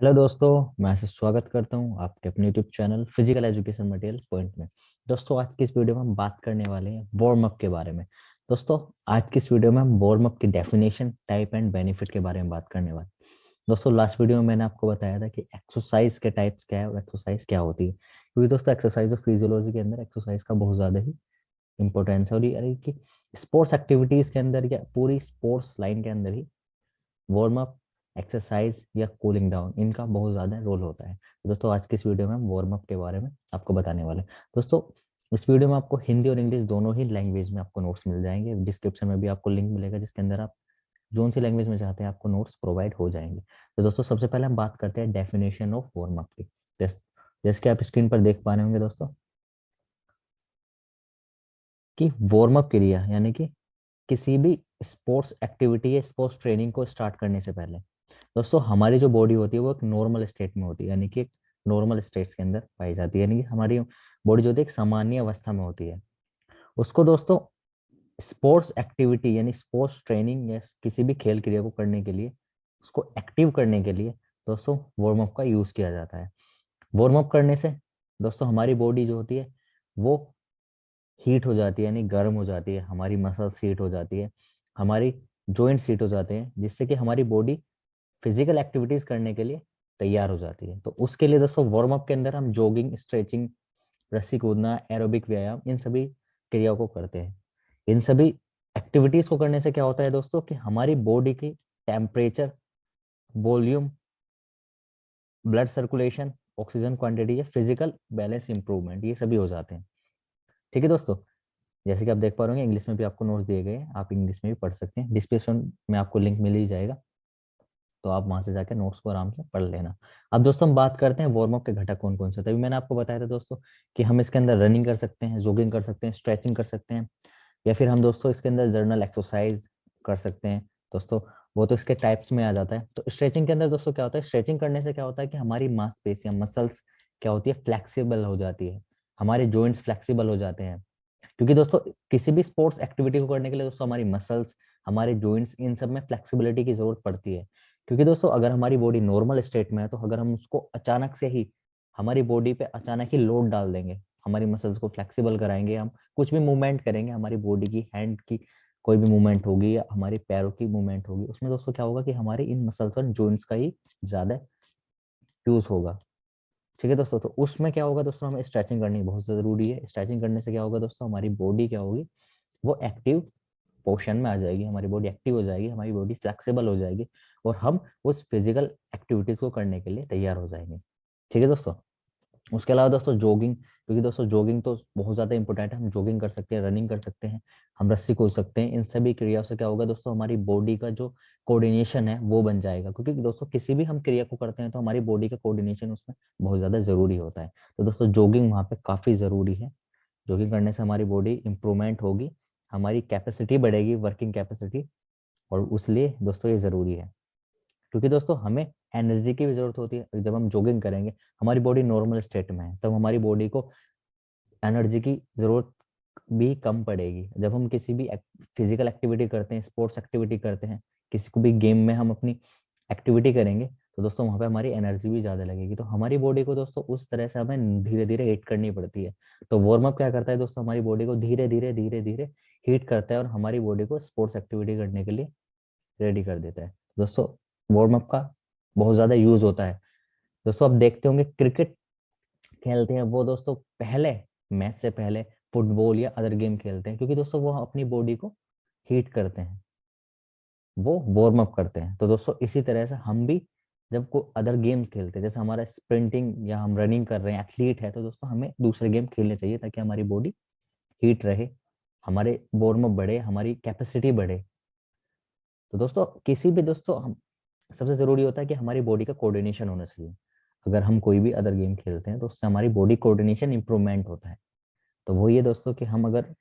Hello दोस्तों, मैं आपसे स्वागत करता हूं आपके अपने YouTube channel physical education material point में। दोस्तों, आज की इस वीडियो में हम बात करने वाले हैं वार्म अप के बारे में। दोस्तों, आज की इस वीडियो में हम वार्म अप की डेफिनेशन, टाइप एंड बेनिफिट के बारे में बात करने वाले हैं। दोस्तों, लास्ट वीडियो में मैंने आपको बताया था कि एक्सरसाइज के टाइप्स क्या है और एक्सरसाइज क्या होती है, क्योंकि दोस्तों एक्सरसाइज और फिजियोलॉजी के अंदर एक्सरसाइज का बहुत ज्यादा ही इंपॉर्टेंस है। और ये कि स्पोर्ट्स एक्टिविटीज के अंदर या पूरी स्पोर्ट्स लाइन के अंदर ही वार्म अप, एक्सरसाइज या कूलिंग डाउन, इनका बहुत ज्यादा रोल होता है। तो दोस्तों, आज की इस वीडियो में हम वार्म अप के बारे में आपको बताने वाले हैं। दोस्तों, इस वीडियो में आपको हिंदी और इंग्लिश दोनों ही लैंग्वेज में आपको नोट्स मिल जाएंगे। डिस्क्रिप्शन में भी आपको लिंक मिलेगा जिसके अंदर आप जोन सी लैंग्वेज में चाहते हैं आपको नोट्स प्रोवाइड हो जाएंगे। तो दोस्तों, सबसे पहले हम बात करते हैं डेफिनेशन ऑफ वार्म अप की। जैसे कि आप स्क्रीन पर देख पा रहे होंगे दोस्तों, कि वार्म अप क्रिया यानी कि किसी भी स्पोर्ट्स एक्टिविटी या स्पोर्ट्स ट्रेनिंग को स्टार्ट करने से पहले दोस्तों हमारी जो बॉडी होती है वो एक नॉर्मल स्टेट में होती है, यानी कि एक नॉर्मल स्टेट्स के अंदर पाई जाती है। यानी कि हमारी बॉडी जो होती है एक सामान्य अवस्था में होती है। उसको दोस्तों स्पोर्ट्स एक्टिविटी यानी स्पोर्ट्स ट्रेनिंग या किसी भी खेल क्रिया को करने के लिए, उसको एक्टिव करने के लिए दोस्तों वार्म अप का यूज किया जाता है। वार्म अप करने से दोस्तों हमारी बॉडी जो होती है वो हीट हो जाती है, यानी गर्म हो जाती है, हमारी मसल्स हीट हो जाती है, हमारी जॉइंट्स हीट हो जाते हैं, जिससे कि हमारी बॉडी फिजिकल एक्टिविटीज करने के लिए तैयार हो जाती है। तो उसके लिए दोस्तों वार्म अप के अंदर हम जॉगिंग, स्ट्रेचिंग, रस्सी कूदना, एरोबिक व्यायाम, इन सभी क्रियाओं को करते हैं। इन सभी एक्टिविटीज को करने से क्या होता है दोस्तों कि हमारी बॉडी की temperature, volume, blood circulation, oxygen quantity या फिजिकल बैलेंस इंप्रूवमेंट, ये सभी हो जाते हैं। ठीक है दोस्तों, जैसे कि आप देख पा रहे होंगे इंग्लिश में भी आपको नोट्स दिए गए हैं, आप इंग्लिश में भी पढ़ सकते हैं। डिस्क्रिप्शन में आपको लिंक मिल ही जाएगा, तो आप वहां से जाकर नोट्स को आराम से पढ़ लेना। अब दोस्तों हम बात करते हैं वार्म अप के घटक कौन कौन से। तभी मैंने आपको बताया था दोस्तों कि हम इसके अंदर रनिंग कर सकते हैं, जॉगिंग कर सकते हैं, स्ट्रेचिंग कर सकते हैं, या फिर हम दोस्तों इसके अंदर जर्नल एक्सरसाइज कर सकते हैं। दोस्तों वो तो इसके टाइप्स में आ जाता है। तो स्ट्रेचिंग के अंदर दोस्तों क्या होता है, स्ट्रेचिंग करने से क्या होता है कि हमारी मांसपेशियां, मसल्स क्या होती है, फ्लेक्सिबल हो जाती है, हमारे जॉइंट्स फ्लेक्सिबल हो जाते हैं। क्योंकि दोस्तों किसी भी स्पोर्ट्स एक्टिविटी को करने के लिए दोस्तों हमारी मसल्स, हमारे जॉइंट्स, इन सब में फ्लेक्सिबिलिटी की जरूरत पड़ती है। क्योंकि दोस्तों अगर हमारी बॉडी नॉर्मल स्टेट में है, तो अगर हम उसको अचानक से ही हमारी बॉडी पे अचानक ही लोड डाल देंगे, हमारी मसल्स को फ्लेक्सिबल कराएंगे, हम कुछ भी मूवमेंट करेंगे, हमारी बॉडी की हैंड की कोई भी मूवमेंट होगी या हमारे पैरों की मूवमेंट होगी, उसमें दोस्तों क्या होगा कि हमारे इन मसल्स और जॉइंट्स का ही ज्यादा यूज होगा। ठीक है दोस्तों, तो उसमें क्या होगा दोस्तों, हमें स्ट्रेचिंग करनी बहुत जरूरी है। स्ट्रेचिंग करने से क्या होगा दोस्तों, हमारी बॉडी क्या होगी, वो एक्टिव पोर्शन में आ जाएगी, हमारी बॉडी एक्टिव हो जाएगी, हमारी बॉडी फ्लेक्सिबल हो जाएगी, और हम उस फिजिकल एक्टिविटीज को करने के लिए तैयार हो जाएंगे। ठीक है दोस्तों, उसके अलावा दोस्तों जॉगिंग, क्योंकि दोस्तों जॉगिंग तो बहुत ज्यादा इंपॉर्टेंट है। हम जॉगिंग कर सकते हैं, रनिंग कर सकते हैं, हम रस्सी कूद सकते हैं। इन सभी क्रियाओं से क्या होगा दोस्तों, हमारी बॉडी का जो कोऑर्डिनेशन है वो बन जाएगा। क्योंकि दोस्तों किसी भी हम क्रिया को करते हैं तो हमारी बॉडी का कोऑर्डिनेशन उसमें बहुत ज्यादा जरूरी होता है। तो दोस्तों जॉगिंग वहाँ पे काफी जरूरी है। जॉगिंग करने से हमारी बॉडी इंप्रूवमेंट होगी, हमारी कैपेसिटी बढ़ेगी, वर्किंग कैपेसिटी, और उसलिए दोस्तों ये जरूरी है। क्योंकि दोस्तों हमें एनर्जी की भी जरूरत होती है। जब हम जॉगिंग करेंगे, हमारी बॉडी नॉर्मल स्टेट में है, तब हमारी बॉडी को एनर्जी की जरूरत भी कम पड़ेगी। जब हम किसी भी फिजिकल एक्टिविटी करते हैं, स्पोर्ट्स एक्टिविटी करते हैं, किसी को भी गेम में हम अपनी एक्टिविटी करेंगे, तो दोस्तों वहां पे हमारी एनर्जी भी ज्यादा लगेगी। तो हमारी बॉडी को दोस्तों उस तरह से हमें धीरे धीरे हीट करनी पड़ती है। तो वार्म अप क्या करता है दोस्तों, हमारी बॉडी को धीरे धीरे धीरे धीरे हीट करता है और हमारी बॉडी को स्पोर्ट्स एक्टिविटी करने के लिए रेडी कर देता है। दोस्तों वार्म अप का बहुत ज्यादा यूज होता है। दोस्तों आप देखते होंगे क्रिकेट खेलते हैं वो दोस्तों पहले, मैच से पहले फुटबॉल या अदर गेम खेलते हैं, क्योंकि दोस्तों वो अपनी बॉडी को हीट करते हैं, वो वार्म अप करते हैं। तो दोस्तों इसी तरह से हम भी जब को अदर गेम्स खेलते हैं, जैसे हमारा स्प्रिंटिंग या हम रनिंग कर रहे हैं, एथलीट है, तो दोस्तों हमें दूसरे गेम खेलने चाहिए ताकि हमारी बॉडी हीट रहे, हमारे वार्म अप बढ़े, हमारी कैपेसिटी बढ़े। तो दोस्तों किसी भी दोस्तों हम सबसे जरूरी होता है कि हमारी बॉडी का कोऑर्डिनेशन होना चाहिए। अगर हम कोई भी अदर गेम खेलते हैं तो उससे हमारी बॉडी कोऑर्डिनेशन इंप्रूवमेंट होता है। तो वो ये दोस्तों कि हम अगर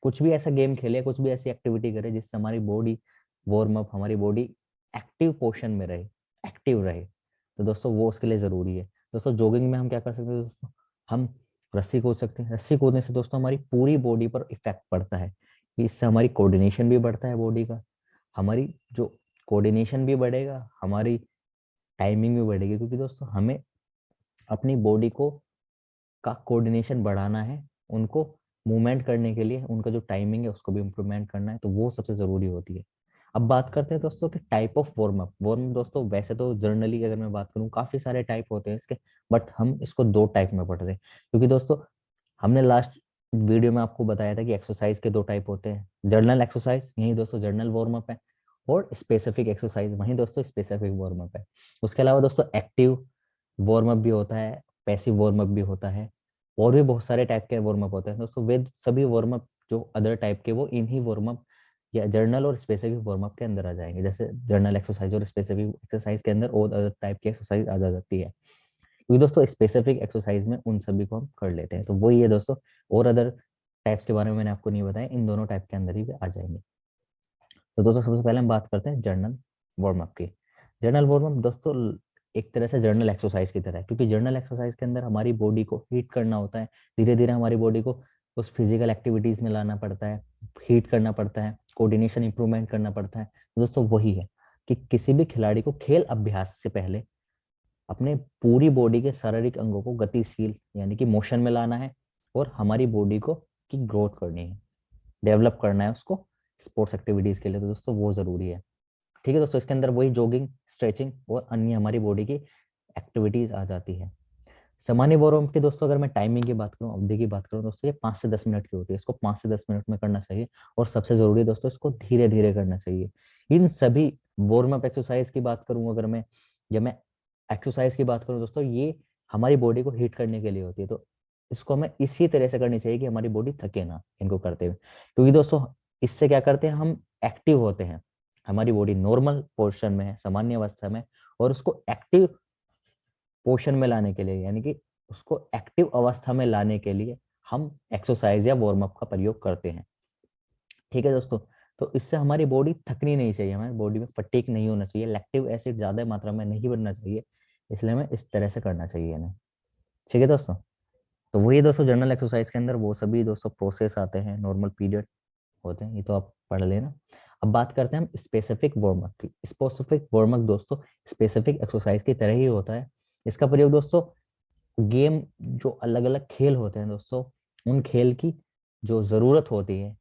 कुछ भी ऐसा गेम खेले, कुछ भी ऐसी एक्टिविटी करें जिससे हमारी बॉडी वार्म अप, हमारी बॉडी एक्टिव पोर्शन में रहे, एक्टिव रहे, तो दोस्तों वो उसके लिए जरूरी है। दोस्तों जॉगिंग में हम क्या कर सकते हैं दोस्तों, हम रस्सी कूद सकते हैं। रस्सी कूदने से दोस्तों हमारी पूरी बॉडी पर इफेक्ट पड़ता है। इससे हमारी कोऑर्डिनेशन भी बढ़ता है बॉडी का, हमारी जो कोऑर्डिनेशन भी बढ़ेगा, हमारी टाइमिंग भी बढ़ेगी, क्योंकि दोस्तों हमें अपनी बॉडी को का कोऑर्डिनेशन बढ़ाना है, उनको मूवमेंट करने के लिए उनका जो टाइमिंग है उसको भी इम्प्रूवमेंट करना है, तो वो सबसे जरूरी होती है। अब बात करते हैं दोस्तों कि type of warm up. Warm दोस्तों वैसे तो जनरली अगर मैं बात करूं काफी सारे टाइप होते हैं इसके, बट हम इसको दो टाइप में पढ़ रहे हैं, क्योंकि दोस्तों हमने लास्ट वीडियो में आपको बताया था कि एक्सरसाइज के दो टाइप होते हैं, जर्नल एक्सरसाइज यही दोस्तों जर्नल वार्म अप है, और स्पेसिफिक एक्सरसाइज वहीं दोस्तों स्पेसिफिक वार्म अप है। उसके अलावा दोस्तों एक्टिव वार्म अप भी होता है, पैसिव वार्म अप भी होता है, और भी बहुत सारे टाइप के वार्म अप होते हैं दोस्तों। वे सभी वार्म अप जो अदर टाइप के वो इन्हीं वार्म अप या जर्नल और स्पेसिफिक वार्म अप के अंदर आ जाएंगे। जैसे जर्नल एक्सरसाइज और स्पेसिफिक एक्सरसाइज के अंदर और अदर टाइप की एक्सरसाइज आ जाती है, क्योंकि दोस्तों स्पेसिफिक एक्सरसाइज में उन सभी को हम कर लेते हैं। तो वही है दोस्तों, और अदर टाइप्स के बारे में मैंने आपको नहीं बताया, इन दोनों टाइप के अंदर ही वे आ जाएंगे। तो दोस्तों सबसे पहले हम बात करते हैं जर्नल वार्म अप की। जर्नल वार्म अप दोस्तों एक तरह से जर्नल एक्सरसाइज की तरह है, क्योंकि जर्नल एक्सरसाइज के अंदर हमारी बॉडी को हीट करना होता है, धीरे धीरे हमारी बॉडी को उस फिजिकल एक्टिविटीज में लाना पड़ता है, हीट करना पड़ता है, कोऑर्डिनेशन इंप्रूवमेंट करना पड़ता है। तो दोस्तों वही है कि किसी भी खिलाड़ी को खेल अभ्यास से पहले अपने पूरी बॉडी के शारीरिक अंगों को गतिशील यानी कि मोशन में लाना है, और हमारी बॉडी को की ग्रोथ करनी है, डेवलप करना है उसको स्पोर्ट्स एक्टिविटीज के लिए। तो दोस्तों वो जरूरी है। ठीक है दोस्तों, इसके अंदर वही जॉगिंग, स्ट्रेचिंग और अन्य हमारी बॉडी की एक्टिविटीज आ जाती है। सामान्य वार्म की दोस्तों अगर मैं टाइमिंग की बात करूं, अवधि की बात करूं दोस्तों, ये 5 से 10 मिनट की होती है, इसको 5 से 10 मिनट में करना चाहिए, और सबसे जरूरी दोस्तों इसको धीरे धीरे करना चाहिए। इन सभी वार्म अप एक्सरसाइज की बात करूं अगर मैं, या मैं एक्सरसाइज की बात करूं दोस्तों, ये हमारी बॉडी को हीट करने के लिए होती है। तो इसको हमें इसी तरह से करनी चाहिए कि हमारी बॉडी थके ना इनको करते हुए, क्योंकि दोस्तों इससे क्या करते हैं, हम एक्टिव होते हैं, हमारी बॉडी नॉर्मल पोर्शन में है, सामान्य अवस्था में, और उसको एक्टिव पोर्शन में लाने के लिए यानी कि उसको एक्टिव अवस्था में लाने के लिए हम एक्सरसाइज या वार्म अप का प्रयोग करते हैं। ठीक है दोस्तों, तो इससे हमारी बॉडी थकनी नहीं चाहिए, हमारी बॉडी में फटीग नहीं होना चाहिए, लैक्टिक एसिड ज्यादा मात्रा में नहीं बनना चाहिए, इसलिए हमें इस तरह से करना चाहिए ना। ठीक है दोस्तों, तो वही दोस्तों जनरल एक्सरसाइज के अंदर वो सभी दोस्तों प्रोसेस आते हैं, नॉर्मल पीरियड होते हैं, ये तो आप पढ़ लेना। अब बात करते हैं हम स्पेसिफिक वार्म अप की। स्पेसिफिक वार्म अप दोस्तों स्पेसिफिक एक्सरसाइज की तरह ही होता है। इसका प्रयोग दोस्तों गेम, जो अलग अलग खेल होते हैं दोस्तों, उन खेल की जो जरूरत होती है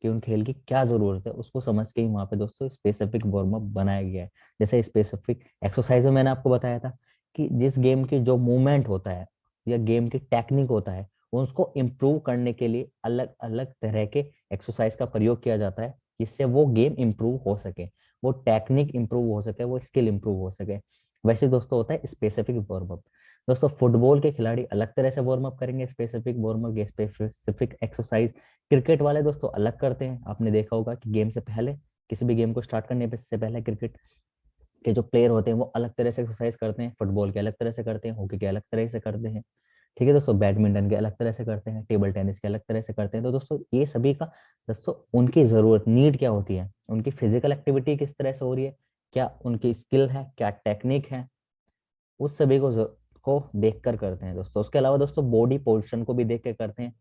कि उन खेल की क्या जरूरत है उसको समझ के ही वहां पे दोस्तों स्पेसिफिक वार्म अप बनाया गया है। जैसे स्पेसिफिक एक्सरसाइज में मैंने आपको बताया था कि जिस गेम की जो मूवमेंट होता है या गेम की टेक्निक होता है, उसको इम्प्रूव करने के लिए अलग अलग तरह के एक्सरसाइज का प्रयोग किया जाता है, जिससे वो गेम इम्प्रूव हो सके, वो टेक्निक इम्प्रूव हो सके, वो स्किल इम्प्रूव हो सके। वैसे दोस्तों होता है स्पेसिफिक वार्म अप। दोस्तों फुटबॉल के खिलाड़ी अलग तरह से वार्म अप करेंगे, specific warm up, specific exercise. Cricket वाले दोस्तों अलग करते हैं, आपने देखा होगा कि गेम से पहले, किसी भी गेम को स्टार्ट करने से पहले क्रिकेट के जो प्लेयर होते हैं वो अलग तरह से एक्सरसाइज करते हैं, फुटबॉल के अलग तरह से करते हैं, हॉकी के अलग तरह से करते हैं। ठीक है दोस्तों, बैडमिंटन के अलग तरह से करते हैं, टेबल टेनिस के अलग तरह से करते हैं। तो दोस्तों ये सभी का दोस्तों उनकी जरूरत, नीड क्या होती है, उनकी फिजिकल एक्टिविटी किस तरह से हो रही है, क्या उनकी स्किल है, क्या टेक्निक है, उस सभी को देख कर करते हैं दोस्तों। उसके अलावा दोस्तों बॉडी पोजिशन को भी देख के करते हैं,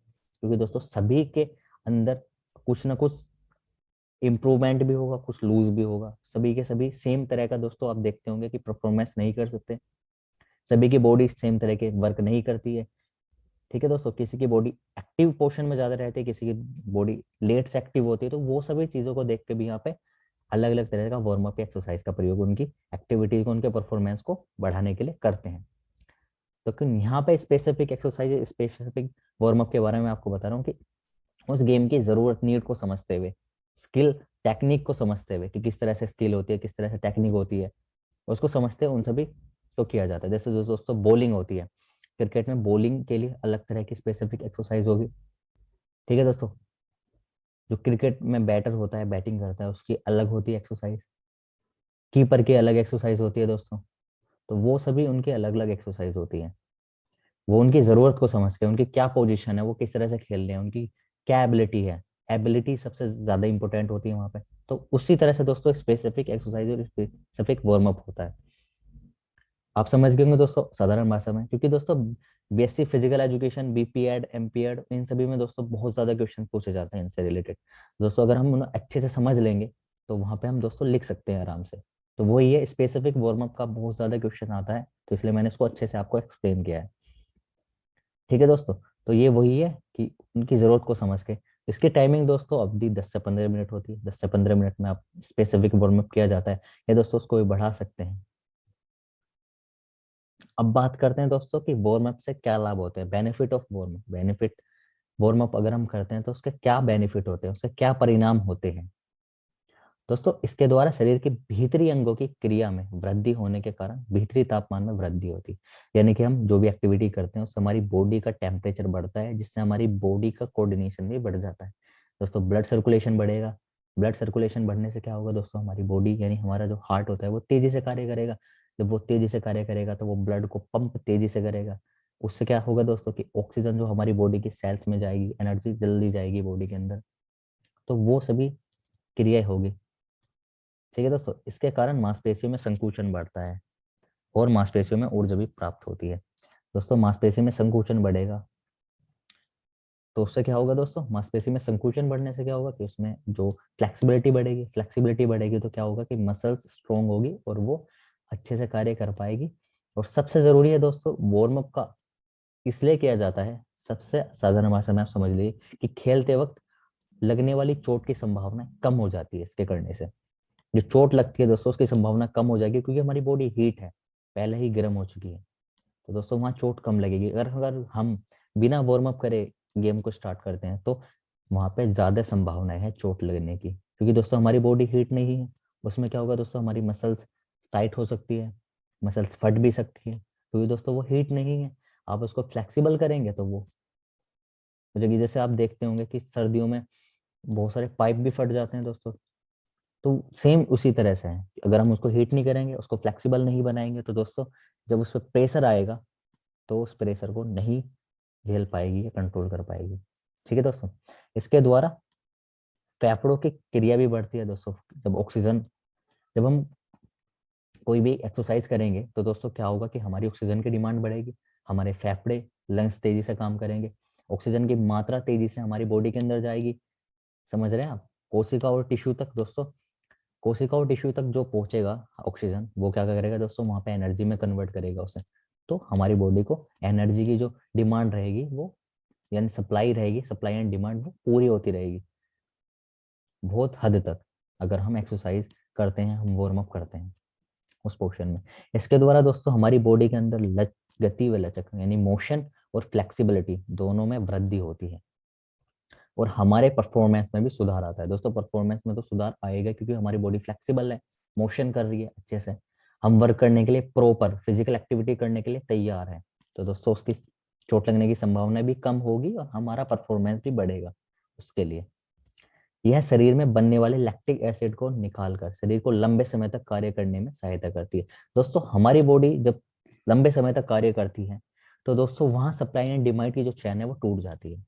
क्योंकि दोस्तों सभी के अंदर कुछ ना कुछ इम्प्रूवमेंट भी होगा, कुछ लूज भी होगा। सभी के सभी सेम तरह का दोस्तों आप देखते होंगे कि परफॉर्मेंस नहीं कर सकते, सभी की बॉडी सेम तरह के वर्क नहीं करती है। ठीक है दोस्तों, किसी की बॉडी एक्टिव पोर्शन में ज्यादा रहती है, किसी की बॉडी लेट से एक्टिव होती है, तो वो सभी चीजों को देख के भी यहाँ पे अलग अलग तरह का वार्म अप एक्सरसाइज का प्रयोग उनकी एक्टिविटी को, उनके परफॉर्मेंस को बढ़ाने के लिए करते हैं। तो यहाँ पे specific exercise, specific warm up के बारे में आपको बता रहा हूँ कि उस गेम की जरूरत, नीड को समझते हुए, स्किल टेक्निक को समझते हुए कि किस तरह से स्किल होती है, किस तरह से टेक्निक होती है, उसको समझते हुए उन सभी को किया जाता है। जैसे दोस्तों बॉलिंग होती है, क्रिकेट में बॉलिंग के लिए अलग तरह की स्पेसिफिक एक्सरसाइज होगी। ठीक है दोस्तों, जो क्रिकेट में बैटर होता है, बैटिंग करता है, उसकी अलग होती है एक्सरसाइज, कीपर की अलग एक्सरसाइज होती है दोस्तों। तो वो सभी उनकी अलग अलग एक्सरसाइज होती है, वो उनकी जरूरत को समझ के, उनकी क्या पोजीशन है, वो किस तरह से खेल रहे हैं, उनकी क्या एबिलिटी है, एबिलिटी सबसे ज्यादा इंपॉर्टेंट होती है वहां पे। तो उसी तरह से दोस्तों स्पेसिफिक एक्सरसाइज और स्पेसिफिक वार्म अप होता है। आप समझ गए होंगे दोस्तों साधारण भाषा में, क्योंकि दोस्तों basic physical education, BPEd, MPEd, इन सभी में दोस्तों बहुत ज्यादा क्वेश्चन पूछे जाते हैं इनसे रिलेटेड। दोस्तों अगर हम उन्हें अच्छे से समझ लेंगे तो वहां पे हम दोस्तों लिख सकते हैं आराम से। तो वो ये स्पेसिफिक वार्म अप का बहुत ज्यादा क्वेश्चन आता है, तो इसलिए मैंने इसको अच्छे से आपको एक्सप्लेन किया है। ठीक है दोस्तों, तो ये वही है कि उनकी जरूरत को समझ के। इसकी टाइमिंग दोस्तों अवधि 10 से 15 मिनट होती है, 10 से 15 मिनट में आप स्पेसिफिक वार्म अप किया जाता है। ये दोस्तों उसको भी बढ़ा सकते हैं। अब बात करते हैं दोस्तों कि वार्म अप से क्या लाभ होते हैं, benefit of warm up. Benefit, warm up अगर हम करते हैं तो उसके क्या बेनिफिट होते हैं, उसके क्या परिणाम होते हैं। दोस्तों इसके द्वारा शरीर के भीतरी अंगों की क्रिया में वृद्धि होने के कारण भीतरी तापमान में वृद्धि होती है। यानी कि हम जो भी एक्टिविटी करते हैं उससे हमारी बॉडी का टेम्परेचर बढ़ता है, जिससे हमारी बॉडी का कोऑर्डिनेशन भी बढ़ जाता है। दोस्तों ब्लड सर्कुलेशन बढ़ेगा। ब्लड सर्कुलेशन बढ़ने से क्या होगा दोस्तों, हमारी बॉडी यानी हमारा जो हार्ट होता है वो तेजी से कार्य करेगा। जब वो तेजी से कार्य करेगा तो वो ब्लड को पंप तेजी से करेगा। उससे क्या होगा दोस्तों कि ऑक्सीजन जो हमारी बॉडी की सेल्स में जाएगी, एनर्जी जल्दी जाएगी बॉडी के अंदर, तो वो सभी क्रियाएं होगी। ठीक है दोस्तों, इसके कारण मांसपेशियों में संकुचन बढ़ता है और मांसपेशियों में ऊर्जा भी प्राप्त होती है। दोस्तों मांसपेशी में संकुचन बढ़ेगा तो उससे क्या होगा दोस्तों, मांसपेशी में संकुचन बढ़ने से क्या होगा कि उसमें जो फ्लेक्सिबिलिटी बढ़ेगी, फ्लेक्सिबिलिटी बढ़ेगी तो क्या होगा कि मसल्स स्ट्रोंग होगी और वो अच्छे से कार्य कर पाएगी। और सबसे जरूरी है दोस्तों, वार्म अप का इसलिए किया जाता है, सबसे साधारण भाषा में आप समझ लीजिए कि खेलते वक्त लगने वाली चोट की संभावना कम हो जाती है इसके करने से। जो चोट लगती है दोस्तों उसकी संभावना कम हो जाएगी, क्योंकि हमारी बॉडी हीट है, पहले ही गर्म हो चुकी है। तो दोस्तों वहाँ चोट कम लगेगी। अगर अगर हम बिना वार्म अप करे गेम को स्टार्ट करते हैं तो वहाँ पे ज्यादा संभावनाएं है चोट लगने की, क्योंकि दोस्तों हमारी बॉडी हीट नहीं है। उसमें क्या होगा दोस्तों, हमारी मसल्स टाइट हो सकती है, मसल्स फट भी सकती है, क्योंकि दोस्तों वो हीट नहीं है। आप उसको फ्लेक्सिबल करेंगे तो वो, जैसे आप देखते होंगे कि सर्दियों में बहुत सारे पाइप भी फट जाते हैं दोस्तों। तो सेम उसी तरह से है कि अगर हम उसको हीट नहीं करेंगे, उसको फ्लेक्सिबल नहीं बनाएंगे, तो दोस्तों जब उस पर प्रेशर आएगा तो उस प्रेशर को नहीं झेल पाएगी या कंट्रोल कर पाएगी। ठीक है दोस्तों, इसके द्वारा फेफड़ों की क्रिया भी बढ़ती है दोस्तों। जब ऑक्सीजन, जब हम कोई भी एक्सरसाइज करेंगे तो दोस्तों क्या होगा कि हमारी ऑक्सीजन की डिमांड बढ़ेगी, हमारे फेफड़े, लंग्स तेजी से काम करेंगे, ऑक्सीजन की मात्रा तेजी से हमारी बॉडी के अंदर जाएगी। समझ रहे हैं आप, कोशिका और टिश्यू तक दोस्तों, कोशिका और टिश्यू तक जो पहुंचेगा ऑक्सीजन, वो क्या करेगा दोस्तों, वहां पे एनर्जी में कन्वर्ट करेगा उसे। तो हमारी बॉडी को एनर्जी की जो डिमांड रहेगी वो, यानी सप्लाई रहेगी, सप्लाई एंड डिमांड वो पूरी होती रहेगी बहुत हद तक, अगर हम एक्सरसाइज करते हैं, हम वार्म अप करते हैं उस पोर्शन में। इसके द्वारा दोस्तों हमारी बॉडी के अंदर गति व लचक यानी मोशन और फ्लेक्सिबिलिटी दोनों में वृद्धि होती है, और हमारे परफॉर्मेंस में भी सुधार आता है। दोस्तों परफॉर्मेंस में तो सुधार आएगा क्योंकि हमारी बॉडी फ्लेक्सिबल है, मोशन कर रही है अच्छे से, हम वर्क करने के लिए, प्रॉपर फिजिकल एक्टिविटी करने के लिए तैयार है। तो दोस्तों उसकी चोट लगने की संभावना भी कम होगी और हमारा परफॉर्मेंस भी बढ़ेगा उसके लिए। यह शरीर में बनने वाले लैक्टिक एसिड को निकालकर शरीर को लंबे समय तक कार्य करने में सहायता करती है। दोस्तों हमारी बॉडी जब लंबे समय तक कार्य करती है तो दोस्तों वहां सप्लाई एंड डिमांड की जो चैन है वो टूट जाती है।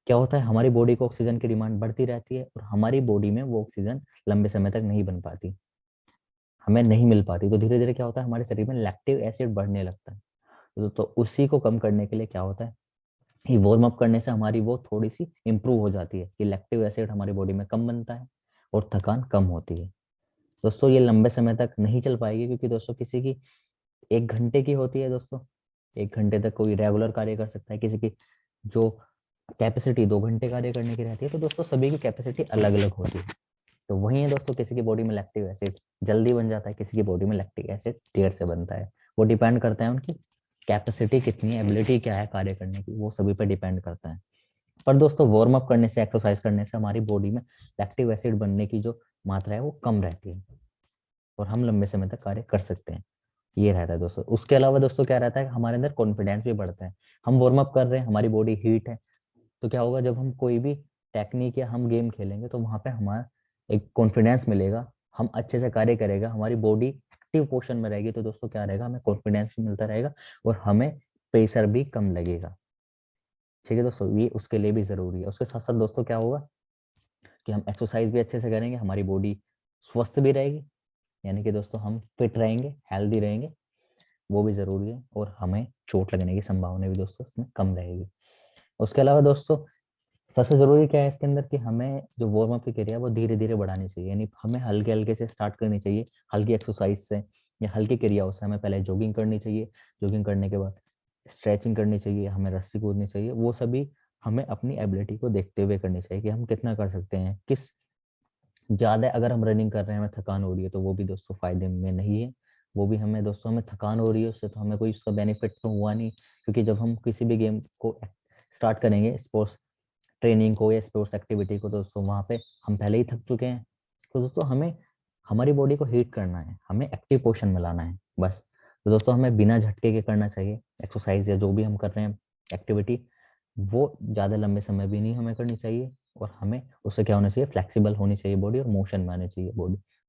क्या होता है, हमारी बॉडी को ऑक्सीजन की डिमांड बढ़ती रहती है और हमारी बॉडी में वो ऑक्सीजन लंबे समय तक नहीं बन पाती, हमें नहीं मिल पाती। तो धीरे धीरे क्या होता है, हमारे शरीर में लैक्टिक एसिड बढ़ने लगता है। तो उसी को कम करने के लिए क्या होता है, ये वार्म अप करने से हमारी वो थोड़ी सी इंप्रूव हो जाती है कि लैक्टिक एसिड हमारी बॉडी में कम बनता है और थकान कम होती है। दोस्तों ये लंबे समय तक नहीं चल पाएगी, क्योंकि दोस्तों किसी की 1 घंटे की होती है दोस्तों, 1 घंटे तक कोई रेगुलर कार्य कर सकता है, किसी की जो कैपेसिटी 2 घंटे कार्य करने की रहती है। तो दोस्तों सभी की कैपेसिटी अलग अलग होती है। तो वही है दोस्तों, किसी की बॉडी में लैक्टिक एसिड जल्दी बन जाता है, किसी की बॉडी में लैक्टिक एसिड देर से बनता है। वो डिपेंड करता है उनकी कैपेसिटी कितनी है, एबिलिटी क्या है कार्य करने की, वो सभी पर डिपेंड करता है। पर दोस्तों वार्म अप करने से, एक्सरसाइज करने से हमारी बॉडी में लैक्टिक एसिड बनने की जो मात्रा है वो कम रहती है और हम लंबे समय तक कार्य कर सकते हैं। ये रहता है दोस्तों। उसके अलावा दोस्तों क्या रहता है, हमारे अंदर कॉन्फिडेंस भी बढ़ता है। हम वार्म अप कर रहे हैं, हमारी बॉडी हीट है, तो क्या होगा, जब हम कोई भी टेक्निक या हम गेम खेलेंगे तो वहां पे हमारा एक कॉन्फिडेंस मिलेगा, हम अच्छे से कार्य करेगा, हमारी बॉडी एक्टिव पोर्शन में रहेगी, तो दोस्तों क्या रहेगा, हमें कॉन्फिडेंस भी मिलता रहेगा और हमें प्रेशर भी कम लगेगा। ठीक है दोस्तों, ये उसके लिए भी जरूरी है। उसके साथ साथ दोस्तों क्या होगा कि हम एक्सरसाइज भी अच्छे से करेंगे, हमारी बॉडी स्वस्थ भी रहेगी, यानी कि दोस्तों हम फिट रहेंगे, हेल्दी रहेंगे, वो भी जरूरी है, और हमें चोट लगने की संभावना भी दोस्तों इसमें कम रहेगी। उसके अलावा दोस्तों सबसे जरूरी क्या है इसके अंदर कि हमें जो वार्म अप की क्रिया है वो धीरे धीरे बढ़ानी चाहिए, यानी हमें हल्के हल्के से स्टार्ट करनी चाहिए, हल्की एक्सरसाइज से या हल्की क्रियाओं से। हमें पहले जॉगिंग करनी चाहिए, जॉगिंग करने के बाद स्ट्रेचिंग करनी चाहिए, हमें रस्सी कूदनी चाहिए। वो सभी हमें अपनी एबिलिटी को देखते हुए करनी चाहिए कि हम कितना कर सकते हैं। किस ज्यादा अगर हम रनिंग कर रहे हैं, हमें थकान हो रही है, तो वो भी दोस्तों फायदे में नहीं है। वो भी हमें दोस्तों, हमें थकान हो रही है उससे, तो हमें कोई उसका बेनिफिट तो हुआ नहीं। क्योंकि जब हम किसी भी गेम को स्टार्ट करेंगे, स्पोर्ट्स ट्रेनिंग को या स्पोर्ट्स एक्टिविटी को, दोस्तों वहाँ पे हम पहले ही थक चुके हैं। तो दोस्तों हमें हमारी बॉडी को हीट करना है, हमें एक्टिव पोर्शन में लाना है बस। तो दोस्तों हमें बिना झटके के करना चाहिए एक्सरसाइज या जो भी हम कर रहे हैं एक्टिविटी। वो ज़्यादा लंबे समय भी नहीं हमें करनी चाहिए, और हमें उससे क्या होना चाहिए, फ्लेक्सिबल होनी चाहिए बॉडी, और मोशन में आनी चाहिए बॉडी।